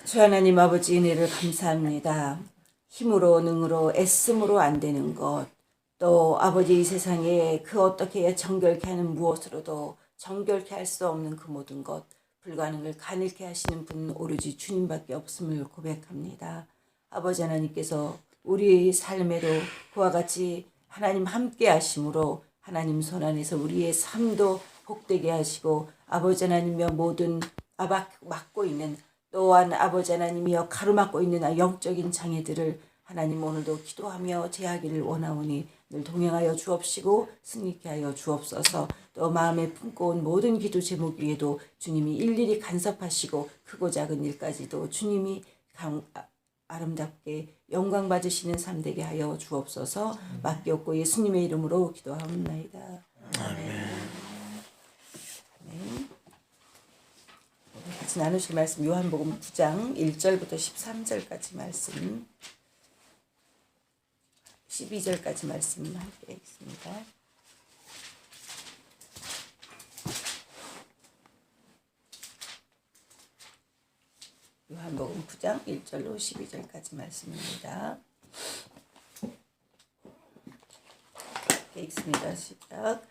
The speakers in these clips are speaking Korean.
주 하나님 아버지 은혜를 감사합니다. 힘으로 능으로 애씀으로 안 되는 것, 또 아버지 이 세상에 그 어떻게 정결케 하는 무엇으로도 정결케 할 수 없는 그 모든 것, 불가능을 가능케 하시는 분 오로지 주님밖에 없음을 고백합니다. 아버지 하나님께서 우리의 삶에도 그와 같이 하나님 함께 하심으로 하나님 손 안에서 우리의 삶도 복되게 하시고 아버지 하나님의 모든 맡고 있는 또한 아버지 하나님이여 가로막고 있는 영적인 장애들을 하나님 오늘도 기도하며 제하기를 원하오니 늘 동행하여 주옵시고 승리케 하여 주옵소서. 또 마음에 품고 온 모든 기도 제목 위에도 주님이 일일이 간섭하시고 크고 작은 일까지도 주님이 아름답게 영광 받으시는 삶 되게 하여 주옵소서. 맡겼고 예수님의 이름으로 기도하옵나이다. 아멘. 같이 나누실 말씀 요한복음 9장 1절부터 13절까지 말씀 12절까지 말씀 함께 있습니다. 요한복음 9장 1절로 12절까지 말씀입니다. 읽습니다. 시작.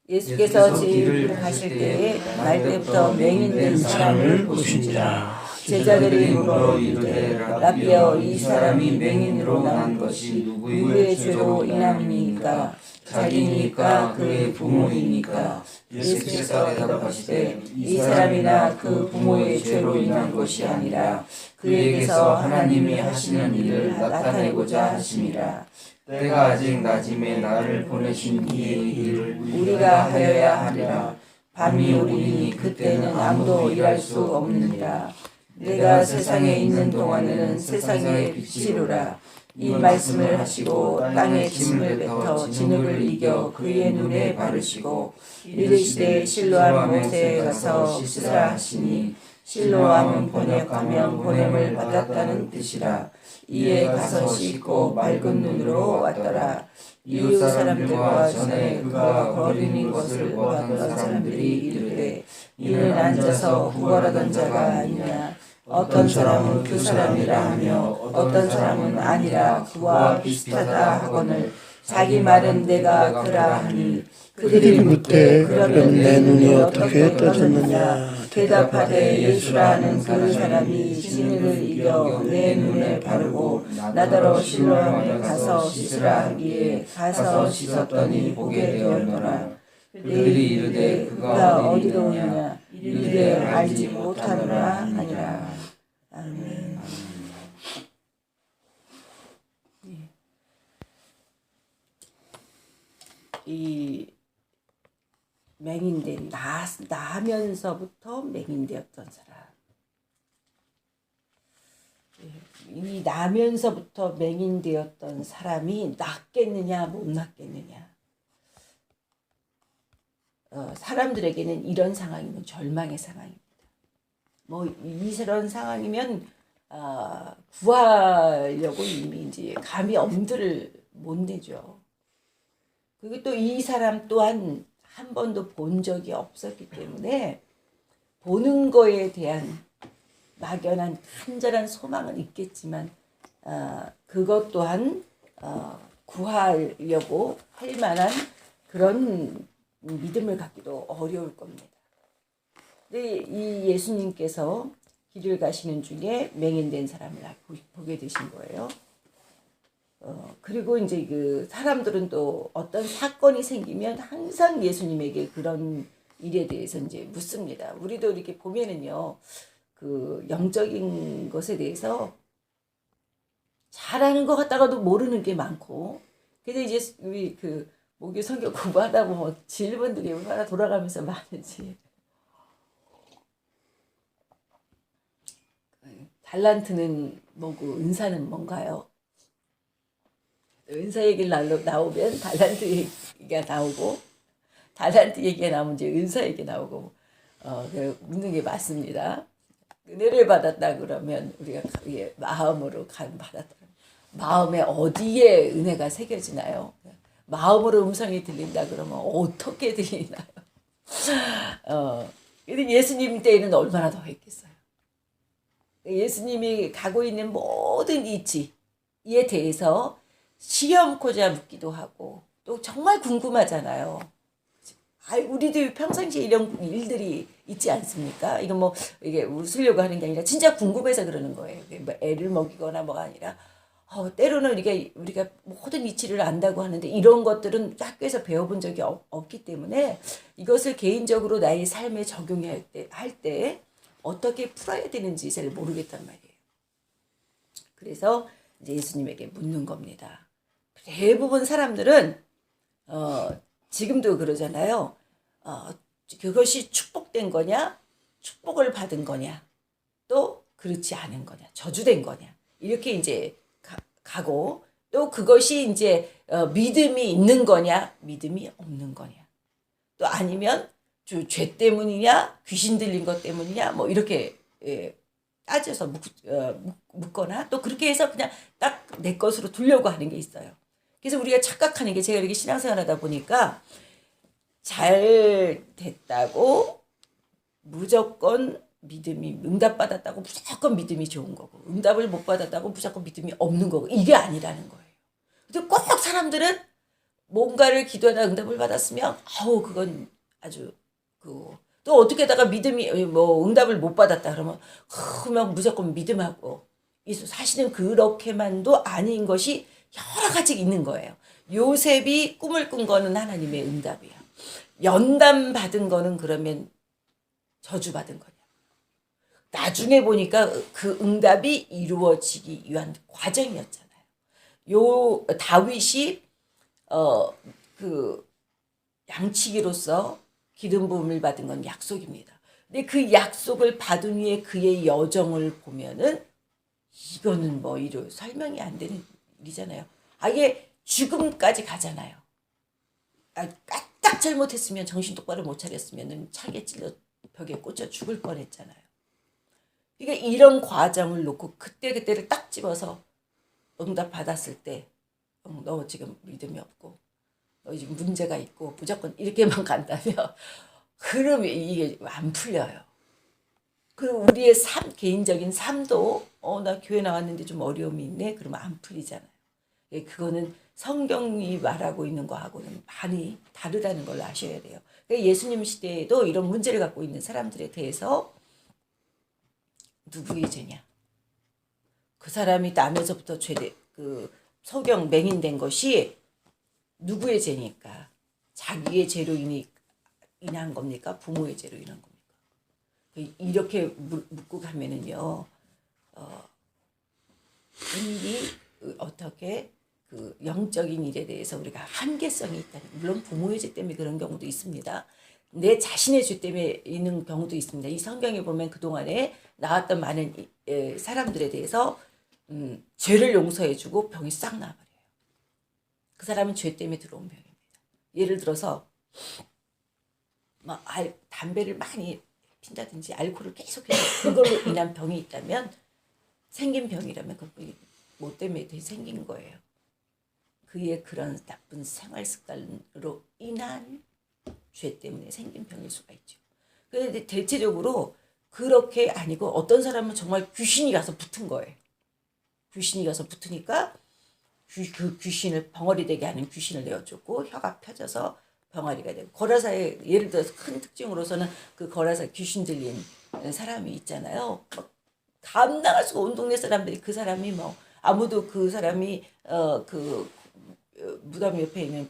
예수께서 길을 가실 때에 날 때부터 맹인된 사람을 보신지라. 제자들이 물어 이르되 라비여 이 사람이 맹인으로 난 것이 누구의 죄로 인함이니까 자기니까 그의 부모이니까. 예수께서 대답하시되 이 사람이나 그 부모의 죄로 인한 것이 아니라 그에게서 하나님이 하시는 일을 나타내고자 하심이라. 때가 아직 낮임에 나를 보내신 이의 일을 우리가 하여야 하리라. 밤이 오리니 그때는 아무도 일할 수 없느니라. 내가 세상에 있는 동안에는 세상의 빛이로라. 이 말씀을 하시고 땅에 짐을 뱉어 진흙을 이겨 그의 눈에 바르시고 이르시되 실로암 못에 가서 씻으라 하시니 실로암은 번역하면 보냄을 받았다는 뜻이라. 이에 가서 씻고 맑은 눈으로 왔더라. 이웃 사람들과 전에 그가 거리는 것을 보았던 사람들이 이르되 이는 앉아서 구걸하던 자가 아니냐. 어떤 사람은 그 사람이라 하며 어떤 사람은 아니라 그와 비슷하다 하거늘 자기 말은 내가 그라 하니 그들이 묻되 그러면 내 눈이 어떻게 떠졌느냐. 대답하되 예수라 하는 그 사람이 진흙을 이겨 내 눈에 바르고 나더러 실로암에 가서 씻으라 하기에 가서 씻었더니 보게 되었노라. 그들이 이르되 그가 어디로 오느냐. 이르되 알지 못하노라 하니라. 아멘. 이 맹인된 나면서부터 맹인되었던 사람. 이 나면서부터 맹인되었던 사람이 낫겠느냐 못 낫겠느냐. 사람들에게는 이런 상황이면 절망의 상황입니다. 뭐 이런 상황이면 구하려고 이미 이제 감히 엄두를 못 내죠. 그리고 또 이 사람 또한 한 번도 본 적이 없었기 때문에 보는 거에 대한 막연한 간절한 소망은 있겠지만 그것 또한 구하려고 할 만한 그런 믿음을 갖기도 어려울 겁니다. 근데 이 예수님께서 길을 가시는 중에 맹인된 사람을 보게 되신 거예요. 그리고 이제 그 사람들은 또 어떤 사건이 생기면 항상 예수님에게 그런 일에 대해서 이제 묻습니다. 우리도 이렇게 보면은요, 그 영적인 것에 대해서 잘하는 것 같다가도 모르는 게 많고, 근데 이제 우리 그 목요 성경 공부하다 보면 질문들이 얼마나 돌아가면서 많은지. 달란트는 뭐고 은사는 뭔가요? 은사 얘기를 나오면 달란트 얘기가 나오고 달란트 얘기가 나오면 이제 은사 얘기 나오고 묻는 게 맞습니다. 은혜를 받았다 그러면 우리가 마음으로 받았다. 마음에 어디에 은혜가 새겨지나요? 마음으로 음성이 들린다 그러면 어떻게 들리나요? 근데 예수님 때에는 얼마나 더 했겠어요. 예수님이 가고 있는 모든 이치에 대해서 시험코자 묻기도 하고 또 정말 궁금하잖아요. 우리도 평상시에 이런 일들이 있지 않습니까? 이건 뭐 이게 웃으려고 하는 게 아니라 진짜 궁금해서 그러는 거예요. 뭐 애를 먹이거나 뭐가 아니라 때로는 우리가 모든 이치를 안다고 하는데 이런 것들은 학교에서 배워본 적이 없기 때문에 이것을 개인적으로 나의 삶에 적용할 때 어떻게 풀어야 되는지 잘 모르겠단 말이에요. 그래서 이제 예수님에게 묻는 겁니다. 대부분 사람들은 지금도 그러잖아요. 그것이 축복된 거냐, 축복을 받은 거냐, 또 그렇지 않은 거냐, 저주된 거냐 이렇게 이제 가고 또 그것이 이제 믿음이 있는 거냐, 믿음이 없는 거냐, 또 아니면 죄 때문이냐, 귀신 들린 것 때문이냐, 뭐 이렇게 따져서 묻거나 또 그렇게 해서 그냥 딱 내 것으로 두려고 하는 게 있어요. 그래서 우리가 착각하는 게 제가 이렇게 신앙생활하다 보니까 잘 됐다고 무조건 믿음이 응답받았다고 무조건 믿음이 좋은 거고 응답을 못 받았다고 무조건 믿음이 없는 거고 이게 아니라는 거예요. 근데 꼭 사람들은 뭔가를 기도하다 응답을 받았으면 그건 아주 또 어떻게다가 믿음이 뭐 응답을 못 받았다 그러면 무조건 믿음하고 사실은 그렇게만도 아닌 것이 여러 가지 있는 거예요. 요셉이 꿈을 꾼 거는 하나님의 응답이야. 연단 받은 거는 그러면 저주받은 거냐. 나중에 보니까 그 응답이 이루어지기 위한 과정이었잖아요. 요 다윗이 그 양치기로서 기름 부음을 받은 건 약속입니다. 근데 그 약속을 받은 후에 그의 여정을 보면은 이거는 뭐 설명이 안 되는 일이잖아요. 아예 죽음까지 가잖아요. 까딱 잘못했으면 정신 똑바로 못 차렸으면 차게 찔러 벽에 꽂혀 죽을 뻔했잖아요. 그러니까 이런 과정을 놓고 그때를 딱 집어서 응답 받았을 때 너 지금 믿음이 없고 너 지금 문제가 있고 무조건 이렇게만 간다면 그러면 이게 안 풀려요. 그리고 우리의 개인적인 삶도 나 교회 나왔는데 좀 어려움이 있네 그러면 안 풀리잖아요. 그거는 성경이 말하고 있는 거하고는 많이 다르다는 걸 아셔야 돼요. 예수님 시대에도 이런 문제를 갖고 있는 사람들에 대해서 누구의 죄냐? 그 사람이 나면서부터 소경 맹인된 것이 누구의 죄니까? 자기의 죄로 인한 겁니까? 부모의 죄로 인한 겁니까? 이렇게 묻고 가면은요, 일이 어떻게 그 영적인 일에 대해서 우리가 한계성이 있다. 물론 부모의 죄 때문에 그런 경우도 있습니다. 내 자신의 죄 때문에 있는 경우도 있습니다. 이 성경에 보면 그동안에 나왔던 많은 사람들에 대해서 죄를 용서해주고 병이 싹 나버려요. 그 사람은 죄 때문에 들어온 병입니다. 예를 들어서 담배를 많이 핀다든지 알코올을 계속해서 그걸로 인한 병이 있다면 생긴 병이라면 뭐 때문에 생긴 거예요. 그의 그런 나쁜 생활 습관으로 인한 죄 때문에 생긴 병일 수가 있죠. 그런데 대체적으로 그렇게 아니고 어떤 사람은 정말 귀신이 가서 붙은 거예요. 귀신이 가서 붙으니까 그 귀신을 벙어리 되게 하는 귀신을 내어주고 혀가 펴져서 병아리가 되고 거라사의 예를 들어서 큰 특징으로서는 그 거라사 귀신 들린 사람이 있잖아요. 감당할 수가 온 동네 사람들이 그 사람이 아무도 그 사람이 무덤 옆에 있는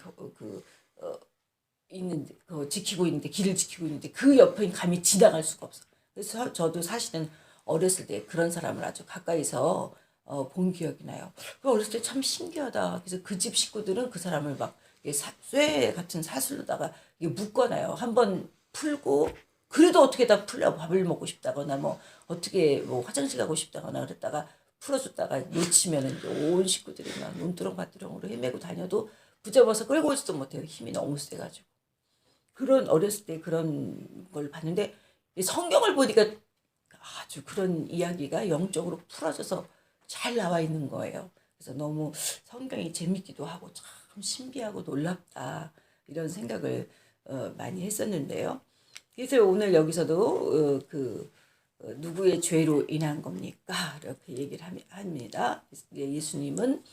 있는데 지키고 있는데 길을 지키고 있는데 그 옆에 감히 지나갈 수가 없어. 그래서 저도 사실은 어렸을 때 그런 사람을 아주 가까이서 본 기억이 나요. 어렸을 때 참 신기하다. 그래서 그 집 식구들은 그 사람을 쇠 같은 사슬로다가 묶어놔요. 한번 풀고 그래도 어떻게 다 풀려 밥을 먹고 싶다거나 어떻게 화장실 가고 싶다거나 그랬다가 풀어줬다가 놓치면은 온 식구들이 막 눈두렁밭두렁으로 헤매고 다녀도 붙잡아서 끌고 오지도 못해요. 힘이 너무 세가지고. 어렸을 때 그런 걸 봤는데 성경을 보니까 아주 그런 이야기가 영적으로 풀어져서 잘 나와 있는 거예요. 그래서 너무 성경이 재밌기도 하고 참 신비하고 놀랍다 이런 생각을 많이 했었는데요. 그래서 오늘 여기서도 누구의 죄로 인한 겁니까? 이렇게 얘기를 합니다. 예수님은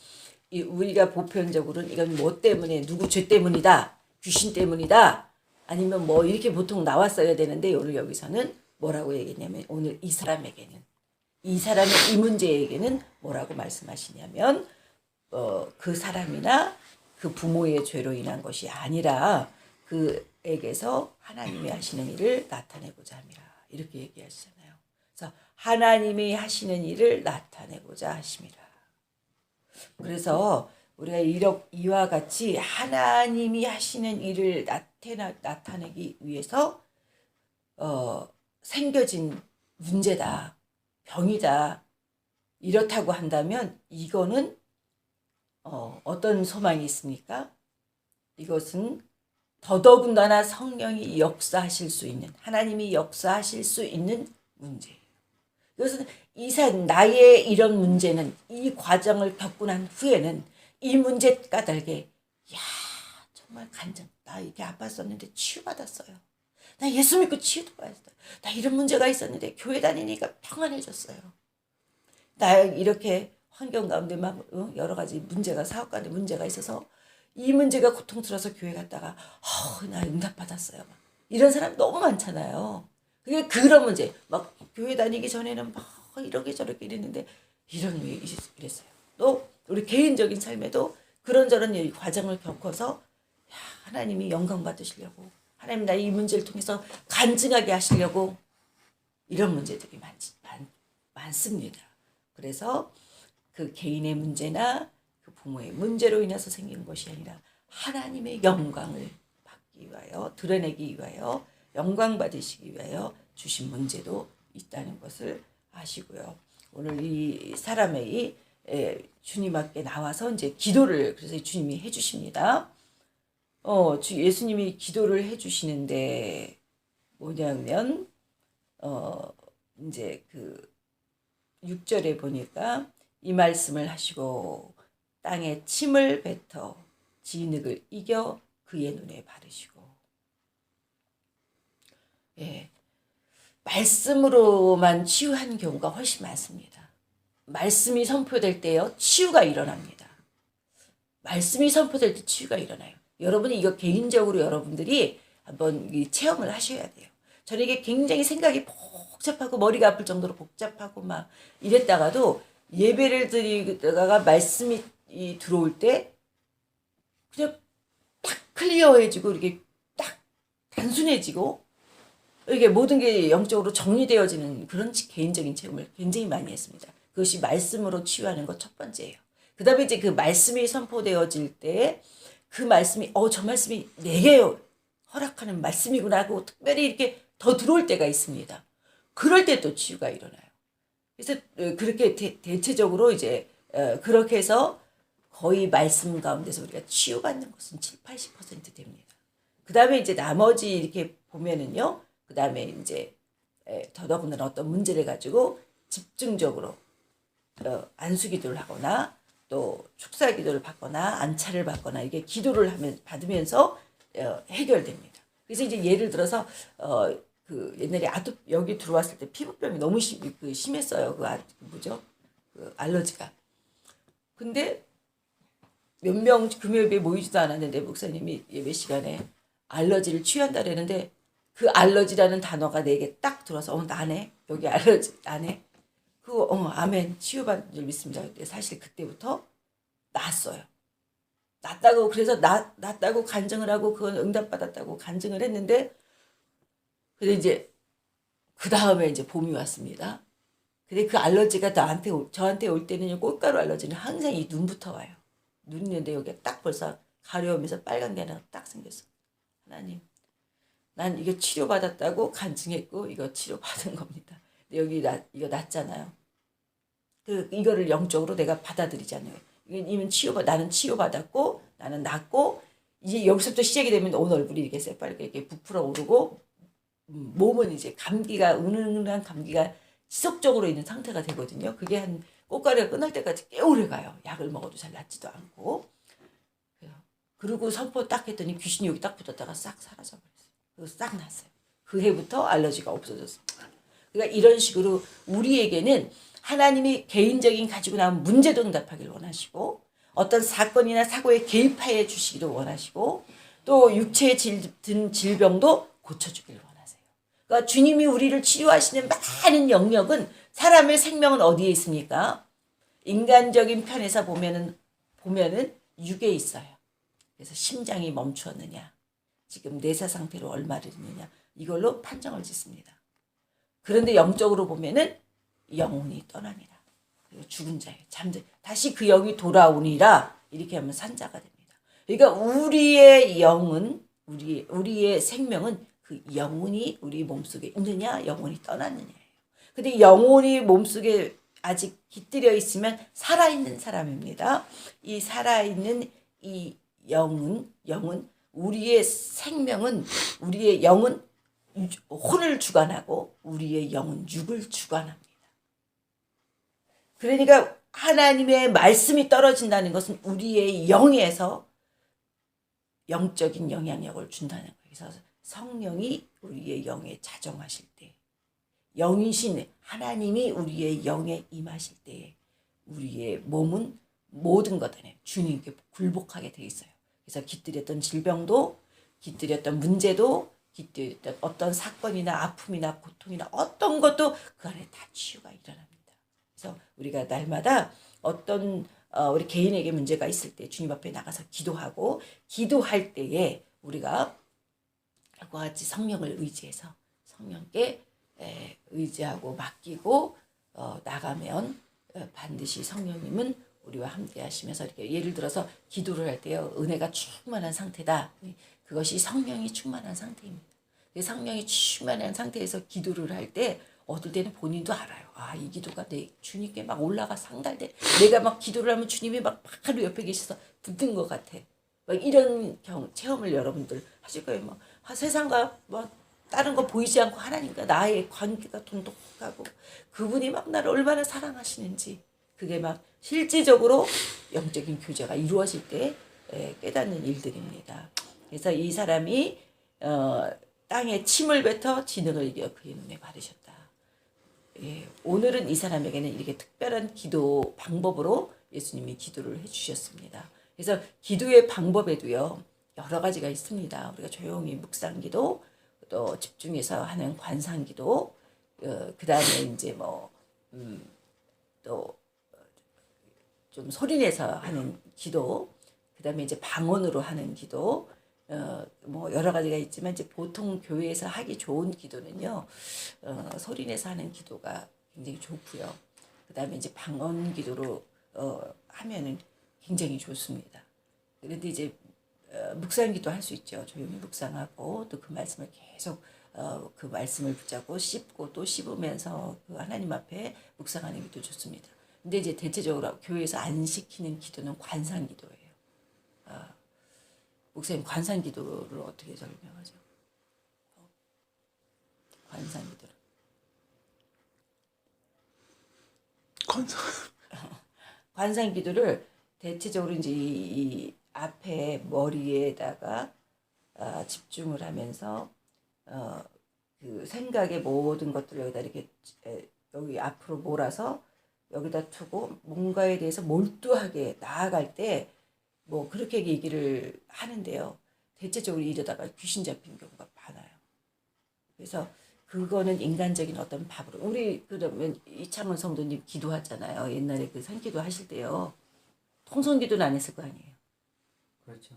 우리가 보편적으로는 이건 뭐 때문에 누구 죄 때문이다, 귀신 때문이다, 아니면 뭐 이렇게 보통 나왔어야 되는데 오늘 여기서는 뭐라고 얘기했냐면 오늘 이 사람의 이 문제에게는 뭐라고 말씀하시냐면 그 사람이나 그 부모의 죄로 인한 것이 아니라 그에게서 하나님이 하시는 일을 나타내고자 함이라 이렇게 얘기하시잖아요. 그래서 하나님이 하시는 일을 나타내고자 하심이라. 그래서 우리가 이와 같이 하나님이 하시는 일을 나타내기 위해서 생겨진 문제다, 병이다, 이렇다고 한다면 이거는 어떤 소망이 있습니까? 이것은 더더군다나 성령이 역사하실 수 있는, 하나님이 역사하실 수 있는 문제예요. 이것은 나의 이런 문제는, 이 과정을 겪고 난 후에는 이 문제 까닭에 야 정말 나 이렇게 아팠었는데 치유받았어요. 나 예수 믿고 치유도 받았어요. 나 이런 문제가 있었는데 교회 다니니까 평안해졌어요. 나 이렇게 환경 가운데 막 여러 가지 문제가, 사업 가운데 문제가 있어서 이 문제가 고통스러워서 교회 갔다가 나 응답받았어요. 이런 사람 너무 많잖아요. 그게 그런 문제, 막 교회 다니기 전에는 막 이렇게 저렇게 이랬는데 이런 일이 이랬어요. 또 우리 개인적인 삶에도 그런저런 과정을 겪어서 하나님이 영광 받으시려고, 하나님 나 이 문제를 통해서 간증하게 하시려고 이런 문제들이 많습니다. 그래서 그 개인의 문제나 그 부모의 문제로 인해서 생긴 것이 아니라 하나님의 영광을 받기 위하여, 드러내기 위하여, 영광 받으시기 위하여 주신 문제도 있다는 것을 아시고요. 오늘 이 사람의 주님 앞에 나와서 이제 기도를 그래서 주님이 해주십니다. 예수님이 기도를 해주시는데 뭐냐면 이제 그 6절에 보니까 이 말씀을 하시고 땅에 침을 뱉어 진흙을 이겨 그의 눈에 바르시고. 말씀으로만 치유한 경우가 훨씬 많습니다. 말씀이 선포될 때요 치유가 일어납니다. 말씀이 선포될 때 치유가 일어나요. 여러분이 이거 개인적으로 여러분들이 한번 체험을 하셔야 돼요. 저는 이게 굉장히 생각이 복잡하고 머리가 아플 정도로 복잡하고 막 이랬다가도 예배를 드리다가 말씀이 들어올 때 그냥 딱 클리어해지고 이렇게 딱 단순해지고 이게 모든 게 영적으로 정리되어지는 그런 개인적인 체험을 굉장히 많이 했습니다. 그것이 말씀으로 치유하는 것 첫 번째예요. 그 다음에 이제 그 말씀이 선포되어질 때 그 말씀이 저 말씀이 내게 허락하는 말씀이구나 하고 특별히 이렇게 더 들어올 때가 있습니다. 그럴 때 또 치유가 일어나요. 그래서 그렇게 대체적으로 이제 그렇게 해서 거의 말씀 가운데서 우리가 치유받는 것은 70-80% 됩니다. 그 다음에 이제 나머지 이렇게 보면은요, 그 다음에 이제 더더군다나 어떤 문제를 가지고 집중적으로 안수기도를 하거나 또 축사기도를 받거나 안차를 받거나 이게 기도를 받으면서 해결됩니다. 그래서 이제 예를 들어서 그 옛날에 여기 들어왔을 때 피부병이 너무 심했어요. 그 알러지가. 근데 몇 명 금요일에 모이지도 않았는데 목사님이 예배 시간에 알러지를 치유한다 그랬는데 그 알러지라는 단어가 내게 딱 들어서 나네 여기 알러지 나네 아멘 치유받는 줄 믿습니다. 근데 사실 그때부터 낫어요. 낫다고 그래서 낫다고 간증을 하고 그건 응답받았다고 간증을 했는데 근데 이제 그 다음에 이제 봄이 왔습니다. 근데 그 알러지가 저한테 올 때는 꽃가루 알러지는 항상 이 눈부터 와요. 눈 있는데 여기가 딱 벌써 가려우면서 빨간 게 하나 딱 생겼어. 하나님, 난 이거 치료받았다고 간증했고 이거 치료받은 겁니다. 근데 여기 이거 낫잖아요. 이거를 영적으로 내가 받아들이잖아요. 나는 치유받았고 나는 낫고 이제 여기서부터 시작이 되면 온 얼굴이 이렇게 새빨갛게 이렇게 부풀어 오르고 몸은 이제 은은한 감기가 지속적으로 있는 상태가 되거든요. 그게 한 꽃가루가 끝날 때까지 꽤 오래 가요. 약을 먹어도 잘 낫지도 않고. 그리고 선포 딱 했더니 귀신이 여기 딱 붙었다가 싹 사라져버렸어요. 그리고 싹 났어요. 그 해부터 알러지가 없어졌어요. 그러니까 이런 식으로 우리에게는 하나님이 개인적인 가지고 나온 문제도 응답하기를 원하시고 어떤 사건이나 사고에 개입하여 주시기도 원하시고 또 육체에 든 질병도 고쳐주기를 원하세요. 그러니까 주님이 우리를 치유하시는 많은 영역은 사람의 생명은 어디에 있습니까? 인간적인 편에서 보면은 육에 있어요. 그래서 심장이 멈추었느냐, 지금 내사 상태로 얼마를 있느냐 이걸로 판정을 짓습니다. 그런데 영적으로 보면은 영혼이 떠납니다. 그리고 죽은 자예요. 다시 그 영이 돌아오니라 이렇게 하면 산자가 됩니다. 그러니까 우리의 영은 우리의 생명은 그 영혼이 우리 몸속에 있느냐 영혼이 떠났느냐예요. 근데 영혼이 몸속에 아직 깃들여 있으면 살아있는 사람입니다. 이 살아있는 이 영은 우리의 생명은 우리의 영은 혼을 주관하고 우리의 영은 육을 주관합니다. 그러니까 하나님의 말씀이 떨어진다는 것은 우리의 영에서 영적인 영향력을 준다는 거예요. 그래서 성령이 우리의 영에 자정하실 때 영이신 하나님이 우리의 영에 임하실 때 우리의 몸은 모든 것들에 주님께 굴복하게 돼 있어요. 그래서 깃들였던 질병도 깃들였던 문제도 깃들였던 어떤 사건이나 아픔이나 고통이나 어떤 것도 그 안에 다 치유가 일어납니다. 그래서 우리가 날마다 어떤 우리 개인에게 문제가 있을 때 주님 앞에 나가서 기도하고 기도할 때에 우리가 그와 같이 성령을 의지해서 성령께 의지하고 맡기고 나가면 반드시 성령님은 우리와 함께 하시면서 이렇게 예를 들어서 기도를 할 때요. 은혜가 충만한 상태다. 그것이 성령이 충만한 상태입니다. 성령이 충만한 상태에서 기도를 할 때 어떨 때는 본인도 알아요. 아, 이 기도가 내 주님께 막 올라가 상달돼. 내가 막 기도를 하면 주님이 막 바로 옆에 계셔서 붙든 것 같아. 막 이런 체험을 여러분들 하실 거예요. 뭐 세상과 뭐 다른 거 보이지 않고 하나님과 나의 관계가 돈독하고 그분이 막 나를 얼마나 사랑하시는지 그게 막 실질적으로 영적인 교제가 이루어질 때 깨닫는 일들입니다. 그래서 이 사람이 땅에 침을 뱉어 진흙을 이겨 그의 눈에 바르셨다. 오늘은 이 사람에게는 이렇게 특별한 기도 방법으로 예수님이 기도를 해주셨습니다. 그래서 기도의 방법에도요 여러 가지가 있습니다. 우리가 조용히 묵상기도 또 집중해서 하는 관상기도 그 다음에 이제 뭐 또 좀 소리내서 하는 기도 그 다음에 이제 방언으로 하는 기도 뭐 여러 가지가 있지만 이제 보통 교회에서 하기 좋은 기도는요 소리내서 하는 기도가 굉장히 좋고요. 그 다음에 이제 방언 기도로 하면은 굉장히 좋습니다. 그런데 이제 묵상기도 할 수 있죠. 조용히 묵상하고 또 그 말씀을 계속 그 말씀을 붙잡고 씹고 또 씹으면서 그 하나님 앞에 묵상하는 기도 좋습니다. 근데 이제 대체적으로 교회에서 안 시키는 기도는 관상기도예요. 목사님 관상기도를 어떻게 설명하죠? 관상기도를. 관상기도를 대체적으로 이제 이 앞에 머리에다가 집중을 하면서 그 생각의 모든 것들을 여기다 이렇게 여기 앞으로 몰아서 여기다 두고 뭔가에 대해서 몰두하게 나아갈 때 뭐 그렇게 얘기를 하는데요. 대체적으로 이러다가 귀신 잡히는 경우가 많아요. 그래서 그거는 인간적인 어떤 밥으로 우리 그러면 이창원 성도님 기도하잖아요. 옛날에 그 산기도 하실 때요. 통성기도는 안 했을 거 아니에요. 그렇죠.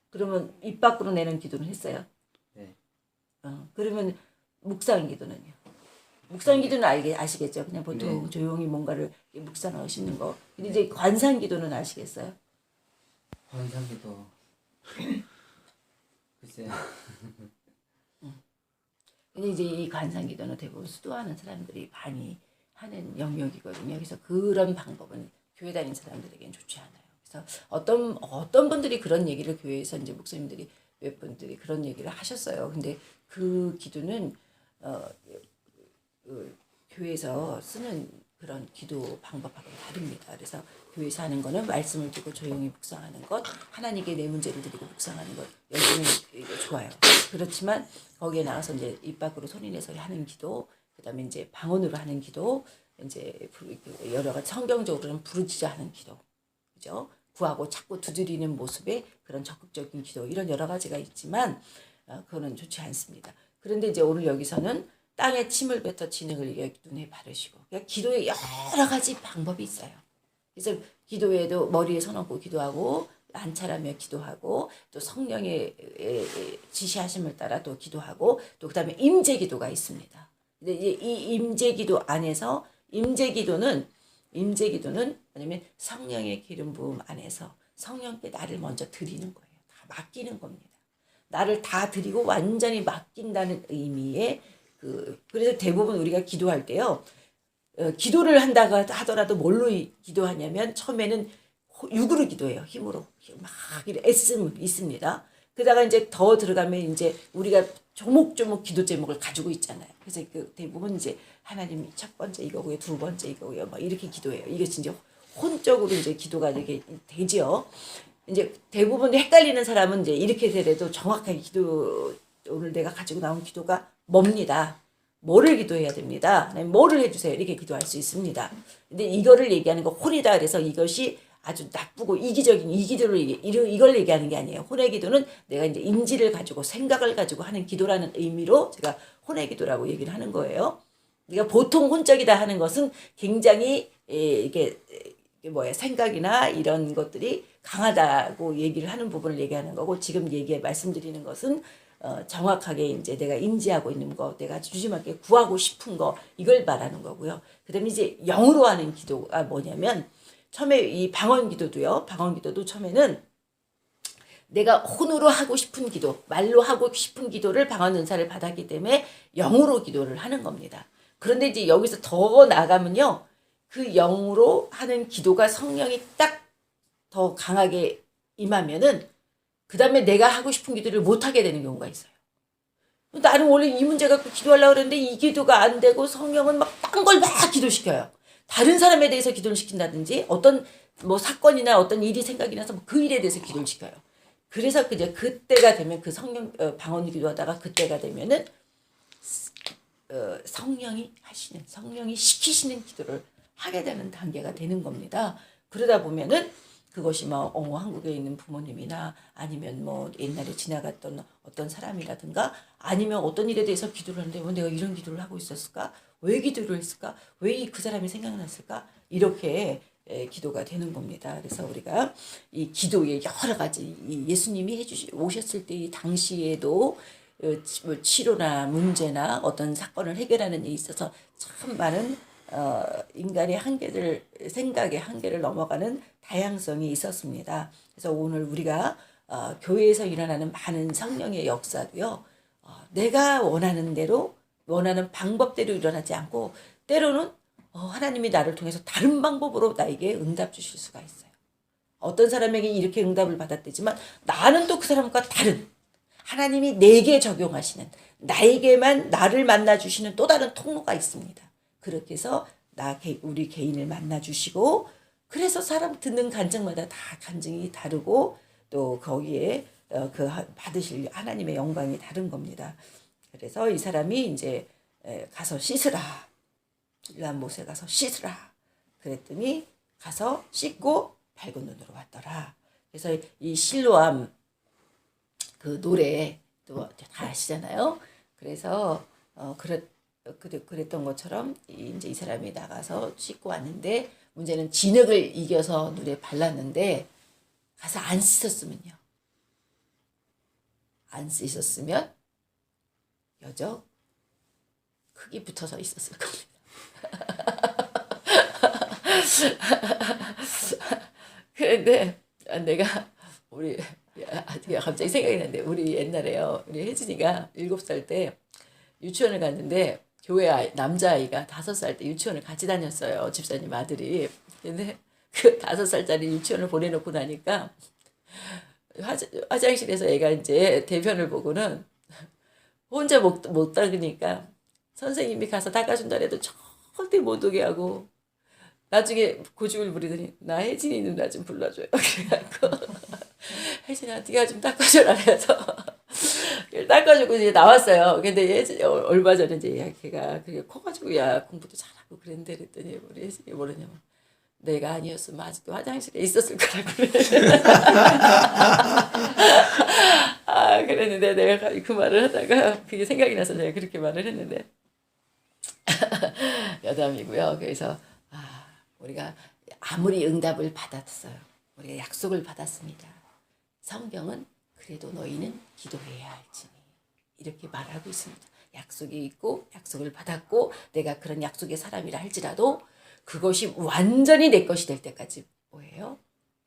그러면 입 밖으로 내는 기도는 했어요. 네. 그러면 묵상기도는요. 묵상기도는 아시겠죠. 그냥 보통 네. 조용히 뭔가를 묵상하시는 거. 근데 이제 관상기도는 아시겠어요? 관상기도 글쎄요. 근데 이제 이 관상기도는 대부분 수도하는 사람들이 많이 하는 영역이거든요. 그래서 그런 방법은 교회 다니는 사람들에게는 좋지 않아요. 그래서 어떤 분들이 그런 얘기를 교회에서 이제 목사님들이 몇 분들이 그런 얘기를 하셨어요. 근데 그 기도는 교회에서 쓰는 그런 기도 방법하고는 다릅니다. 그래서 교회에서 하는 거는 말씀을 두고 조용히 묵상하는 것, 하나님께 내 문제를 드리고 묵상하는 것, 여기는 좋아요. 그렇지만 거기에 나가서 이제 입 밖으로 소리내서 하는 기도, 그 그다음에 이제 방언으로 하는 기도, 이제 여러 가지 성경적으로는 부르짖어 하는 기도, 그죠? 구하고 찾고 두드리는 모습의 그런 적극적인 기도, 이런 여러 가지가 있지만 그거는 좋지 않습니다. 그런데 이제 오늘 여기서는 땅에 침을 뱉어 진흙을 이겨 눈에 바르시고, 그러니까 기도에 여러 가지 방법이 있어요. 그래서 기도에도 머리에 손 얹고 기도하고, 안찰하며 기도하고, 또 성령의 지시하심을 따라 또 기도하고, 또 그다음에 임재 기도가 있습니다. 근데 이제 이 임재 기도 안에서 임재 기도는 뭐냐면 성령의 기름 부음 안에서 성령께 나를 먼저 드리는 거예요. 다 맡기는 겁니다. 나를 다 드리고 완전히 맡긴다는 의미의 그래서 대부분 우리가 기도할 때요. 기도를 한다고 하더라도 뭘로 기도하냐면 처음에는 육으로 기도해요. 힘으로 막 애씀이 있습니다. 그러다가 이제 더 들어가면 이제 우리가 조목조목 기도 제목을 가지고 있잖아요. 그래서 대부분 이제 하나님이 첫 번째 이거고요, 두 번째 이거고요, 막 이렇게 기도해요. 이게 진짜 혼적으로 이제 기도가 이렇게 되지요. 이제 대부분 헷갈리는 사람은 이제 이렇게 되더라도 정확하게 오늘 내가 가지고 나온 기도가 뭡니다. 뭐를 기도해야 됩니다. 뭐를 해주세요. 이렇게 기도할 수 있습니다. 근데 이거를 얘기하는 거 혼이다. 그래서 이것이 아주 나쁘고 이기적인 이 기도를 이걸 얘기하는 게 아니에요. 혼의 기도는 내가 이제 인지를 가지고 생각을 가지고 하는 기도라는 의미로 제가 혼의 기도라고 얘기를 하는 거예요. 그러니까 보통 혼적이다 하는 것은 굉장히 이게 생각이나 이런 것들이 강하다고 얘기를 하는 부분을 얘기하는 거고, 지금 말씀드리는 것은 정확하게 이제 내가 인지하고 있는 거, 내가 주님께 구하고 싶은 거, 이걸 말하는 거고요. 그다음에 이제 영으로 하는 기도가 뭐냐면, 처음에 이 방언 기도도요. 방언 기도도 처음에는 내가 혼으로 하고 싶은 기도, 말로 하고 싶은 기도를 방언 은사를 받았기 때문에 영으로 기도를 하는 겁니다. 그런데 이제 여기서 더 나가면요, 그 영으로 하는 기도가 성령이 딱 더 강하게 임하면은 그 다음에 내가 하고 싶은 기도를 못 하게 되는 경우가 있어요. 나는 원래 이 문제 갖고 기도하려고 그랬는데 이 기도가 안 되고 성령은 막 딴 걸 막 기도시켜요. 다른 사람에 대해서 기도를 시킨다든지, 어떤 뭐 사건이나 어떤 일이 생각이 나서 그 일에 대해서 기도를 시켜요. 그래서 이제 그때가 되면 그 성령 방언 기도하다가 그때가 되면은 성령이 시키시는 기도를 하게 되는 단계가 되는 겁니다. 그러다 보면은 그것이 한국에 있는 부모님이나 아니면 뭐 옛날에 지나갔던 어떤 사람이라든가, 아니면 어떤 일에 대해서 기도를 하는데 왜 내가 이런 기도를 하고 있었을까? 왜 기도를 했을까? 왜 그 사람이 생각났을까? 이렇게 기도가 되는 겁니다. 그래서 우리가 이 기도의 여러 가지, 예수님이 오셨을 때 이 당시에도 뭐 치료나 문제나 어떤 사건을 해결하는 데 있어서 참 많은 인간의 생각의 한계를 넘어가는 다양성이 있었습니다. 그래서 오늘 우리가 교회에서 일어나는 많은 성령의 역사도요, 내가 원하는 대로, 원하는 방법대로 일어나지 않고, 때로는 하나님이 나를 통해서 다른 방법으로 나에게 응답 주실 수가 있어요. 어떤 사람에게 이렇게 응답을 받았대지만 나는 또 그 사람과 다른, 하나님이 내게 적용하시는, 나에게만 나를 만나주시는 또 다른 통로가 있습니다. 그렇게 해서 우리 개인을 만나주시고, 그래서 사람 듣는 간증마다 다 간증이 다르고, 또 거기에 받으실 하나님의 영광이 다른 겁니다. 그래서 이 사람이 이제 가서 씻으라. 요한못에 가서 씻으라. 그랬더니 가서 씻고 밝은 눈으로 왔더라. 그래서 이 실로암 그 노래 또 다 아시잖아요. 그래서 그랬던 것처럼 이제 이 사람이 나가서 씻고 왔는데, 문제는 진흙을 이겨서 눈에 발랐는데 가서 안 씻었으면요. 안 씻었으면 여적 흙이 붙어서 있었을 겁니다. 그런데 내가 갑자기 생각이 났는데, 우리 옛날에요, 우리 혜진이가 7살 때 유치원을 갔는데, 교회 남자아이가 5살 때 유치원을 같이 다녔어요. 집사님 아들이. 근데 그 5살짜리 유치원을 보내놓고 나니까 화장실에서 애가 이제 대변을 보고는 혼자 못 닦으니까 선생님이 가서 닦아준다 해도 절대 못 오게 하고, 나중에 고집을 부리더니 나 혜진이 누나 좀 불러줘요. 그래갖고 혜진아 네가 좀 닦아줘라 해서 닦아주고 이제 나왔어요. 근데 얼마 전에 이제 걔가 그게 커가지고 야 공부도 잘하고 그랬더니 우리 예진이 뭐냐면 내가 아니었으면 아직도 화장실에 있었을 거라고 그래. 아 그랬는데 내가 그 말을 하다가 그게 생각이 나서 내가 그렇게 말을 했는데 여담이고요. 그래서 우리가 아무리 응답을 받았어요. 우리가 약속을 받았습니다. 성경은 그래도 너희는 기도해야 할지니 이렇게 말하고 있습니다. 약속이 있고 약속을 받았고 내가 그런 약속의 사람이라 할지라도 그것이 완전히 내 것이 될 때까지 뭐예요?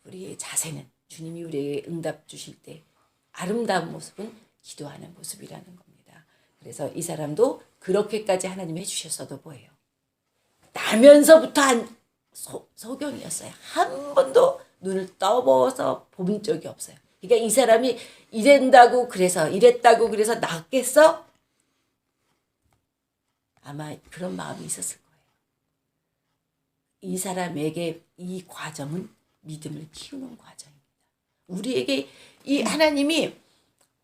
우리의 자세는 주님이 우리에게 응답 주실 때 아름다운 모습은 기도하는 모습이라는 겁니다. 그래서 이 사람도 그렇게까지 하나님이 해주셨어도 뭐예요? 나면서부터 한 소경이었어요. 한 번도 눈을 떠보서 본 적이 없어요. 그러니까 이 사람이 이랬다고 그래서 낫겠어? 아마 그런 마음이 있었을 거예요. 이 사람에게 이 과정은 믿음을 키우는 과정입니다. 우리에게 이 하나님이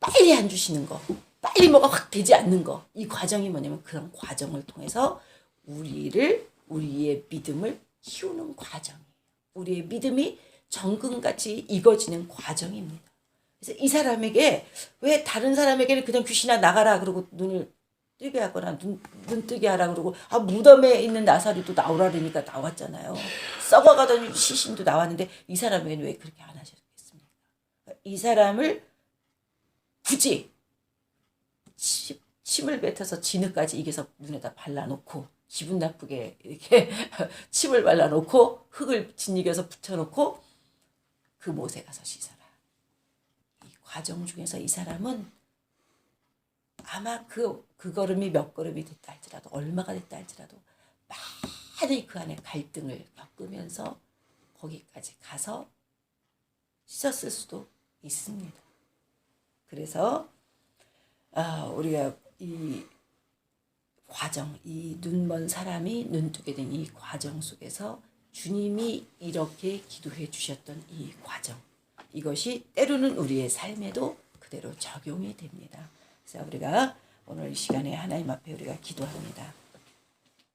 빨리 안 주시는 거, 빨리 뭐가 확 되지 않는 거, 이 과정이 뭐냐면 그런 과정을 통해서 우리의 믿음을 키우는 과정이에요. 우리의 믿음이 정금같이 익어지는 과정입니다. 그래서 이 사람에게 왜 다른 사람에게는 그냥 귀신아 나가라 그러고 눈을 뜨게 하거나 눈 뜨게 하라 그러고 무덤에 있는 나사로도 나오라 그러니까 나왔잖아요. 썩어가던 시신도 나왔는데 이 사람에게는 왜 그렇게 안 하셨겠습니까? 이 사람을 굳이 침을 뱉어서 진흙까지 이겨서 눈에다 발라놓고 기분 나쁘게 이렇게 침을 발라놓고 흙을 짓이겨서 붙여놓고 그 못에 가서 씻어라. 이 과정 중에서 이 사람은 아마 그 걸음이 몇 걸음이 됐다 할지라도 얼마가 됐다 할지라도 많이 그 안에 갈등을 겪으면서 거기까지 가서 씻었을 수도 있습니다. 그래서 우리가 이 과정, 이 눈먼 사람이 눈뜨게 된 이 과정 속에서 주님이 이렇게 기도해 주셨던 이 과정, 이것이 때로는 우리의 삶에도 그대로 적용이 됩니다. 그래서 우리가 오늘 이 시간에 하나님 앞에 우리가 기도합니다.